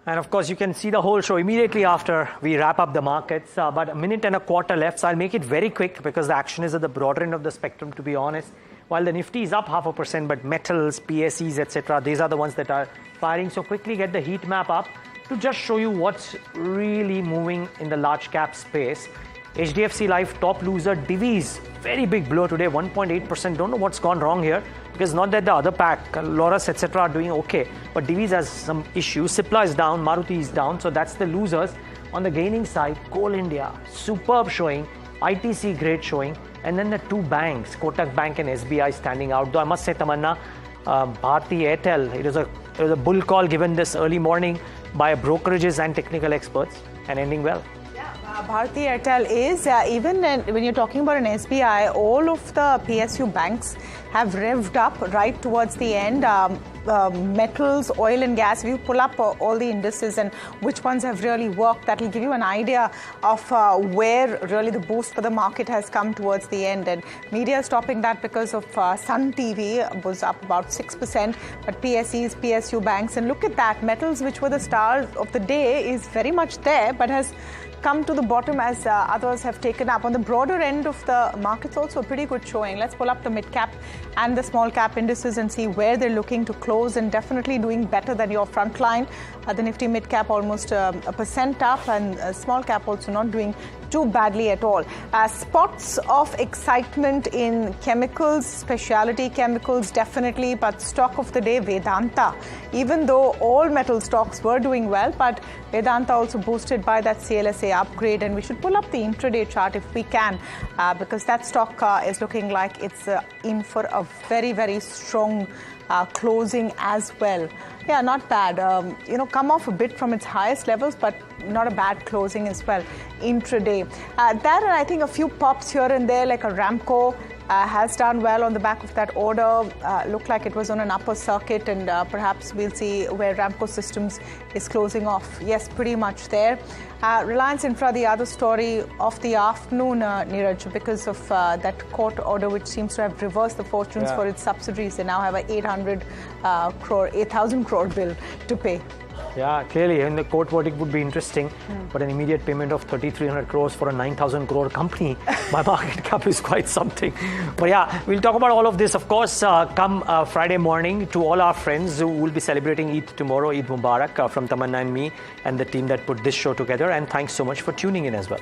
And of course, you can see the whole show immediately after we wrap up the markets. But a minute and a quarter left, so I'll make it very quick because the action is at the broader end of the spectrum, to be honest. While the Nifty is up 0.5%, but metals, PSEs, etc., these are the ones that are firing. So quickly get the heat map up to just show you what's really moving in the large cap space. HDFC Life top loser, Divi's very big blow today, 1.8%. Don't know what's gone wrong here because not that the other pack, Loras, etc. are doing okay, but Divi's has some issues. Cipla is down, Maruti is down, so that's the losers. On the gaining side, Coal India, superb showing, ITC great showing, and then the two banks, Kotak Bank and SBI standing out. Though I must say, Tamanna, Bharti Airtel, it was a bull call given this early morning by brokerages and technical experts and ending well.
Bharti Airtel is, even when you're talking about an SBI, all of the PSU banks have revved up right towards the end. Metals, oil and gas, if you pull up all the indices and which ones have really worked, that will give you an idea of where really the boost for the market has come towards the end. And media is topping that because of Sun TV was up about 6%, but PSEs, PSU banks, and look at that, metals, which were the stars of the day, is very much there, but has come to the bottom as others have taken up. On the broader end of the markets, also a pretty good showing. Let's pull up the mid-cap and the small-cap indices and see where they're looking to close, and definitely doing better than your front line. The Nifty mid-cap almost 1% up, and small-cap also not doing too badly at all. Spots of excitement in chemicals, specialty chemicals definitely, but stock of the day, Vedanta. Even though all metal stocks were doing well, but Vedanta also boosted by that CLSA upgrade, and we should pull up the intraday chart if we can, because that stock is looking like it's in for a very, very strong closing as well. Yeah, not bad. Come off a bit from its highest levels, but not a bad closing as well intraday. That, and I think a few pops here and there, like a Ramco has done well on the back of that order. Looked like it was on an upper circuit, and perhaps we'll see where Ramco Systems is closing off. Yes, pretty much there. Reliance Infra, the other story of the afternoon, Niraj, because of that court order which seems to have reversed the fortunes for its subsidiaries. They now have an 8,000 crore bill to pay.
Yeah, clearly, and the court verdict would be interesting, but an immediate payment of 3,300 crores for a 9,000 crore company, my market cap is quite something. But yeah, we'll talk about all of this, of course, come Friday morning. To all our friends who will be celebrating Eid tomorrow, Eid Mubarak from Tamanna and me and the team that put this show together. And thanks so much for tuning in as well.